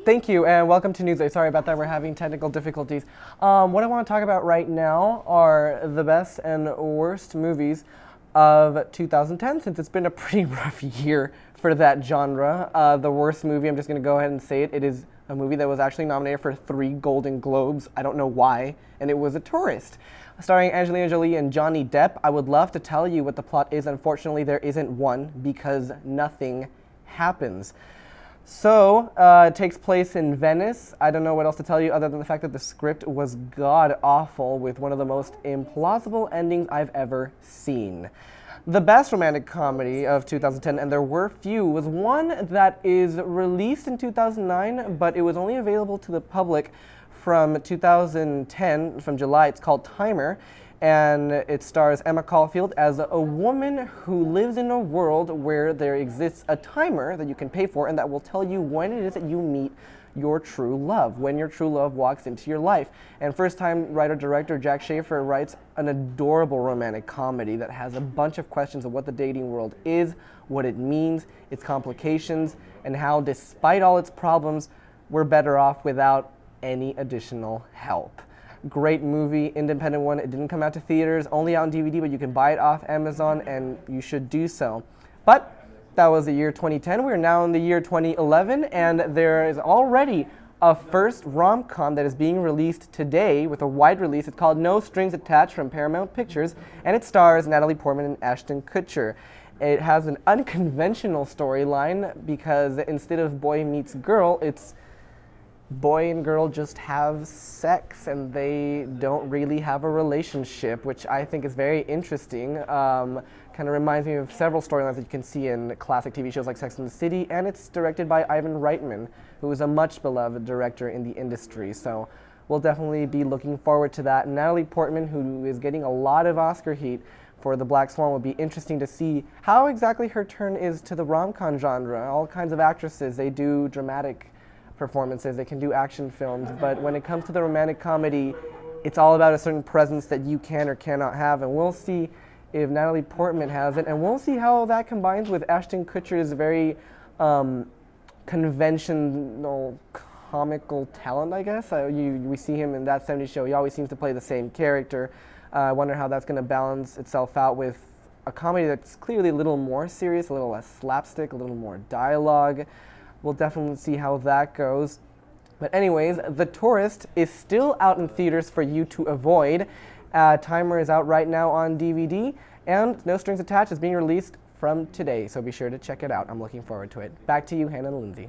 Thank you, and welcome to Newsday. Sorry about that, we're having technical difficulties. What I want to talk about right now are the best and worst movies of 2010, since it's been a pretty rough year for that genre. The worst movie, I'm just going to go ahead and say it, it is a movie that was actually nominated for 3 Golden Globes. I don't know why, and it was A Tourist. Starring Angelina Jolie and Johnny Depp. I would love to tell you what the plot is. Unfortunately, there isn't one because nothing happens. So, it takes place in Venice. I don't know what else to tell you other than the fact that the script was god-awful with one of the most implausible endings I've ever seen. The best romantic comedy of 2010, and there were few, was one that is released in 2009, but it was only available to the public from 2010, from July. It's called Timer, and it stars Emma Caulfield as a woman who lives in a world where there exists a timer that you can pay for and that will tell you when it is that you meet your true love, when your true love walks into your life. And first-time writer-director Jack Schaefer writes an adorable romantic comedy that has a bunch of questions of what the dating world is, what it means, its complications, and how, despite all its problems, we're better off without any additional help. Great movie, independent one. It didn't come out to theaters, only out on DVD, but you can buy it off Amazon, and you should do so. But that was the year 2010. We're now in the year 2011, and there is already a first rom-com that is being released today with a wide release. It's called No Strings Attached from Paramount Pictures, and it stars Natalie Portman and Ashton Kutcher. It has an unconventional storyline because instead of boy meets girl, it's boy and girl just have sex and they don't really have a relationship, which I think is very interesting. Kind of reminds me of several storylines that you can see in classic TV shows like Sex and the City, and it's directed by Ivan Reitman, who is a much beloved director in the industry. So we'll definitely be looking forward to that. Natalie Portman, who is getting a lot of Oscar heat for The Black Swan, will be interesting to see how exactly her turn is to the rom-com genre. All kinds of actresses, they do dramatic performances, they can do action films, but when it comes to the romantic comedy, it's all about a certain presence that you can or cannot have, and we'll see if Natalie Portman has it, and we'll see how that combines with Ashton Kutcher's very conventional comical talent, I guess. We see him in That 70s Show. He always seems to play the same character. I wonder how that's going to balance itself out with a comedy that's clearly a little more serious, a little less slapstick, a little more dialogue. We'll definitely see how that goes. But anyways, The Tourist is still out in theaters for you to avoid. Timer is out right now on DVD, and No Strings Attached is being released from today, so be sure to check it out. I'm looking forward to it. Back to you, Hannah and Lindsay.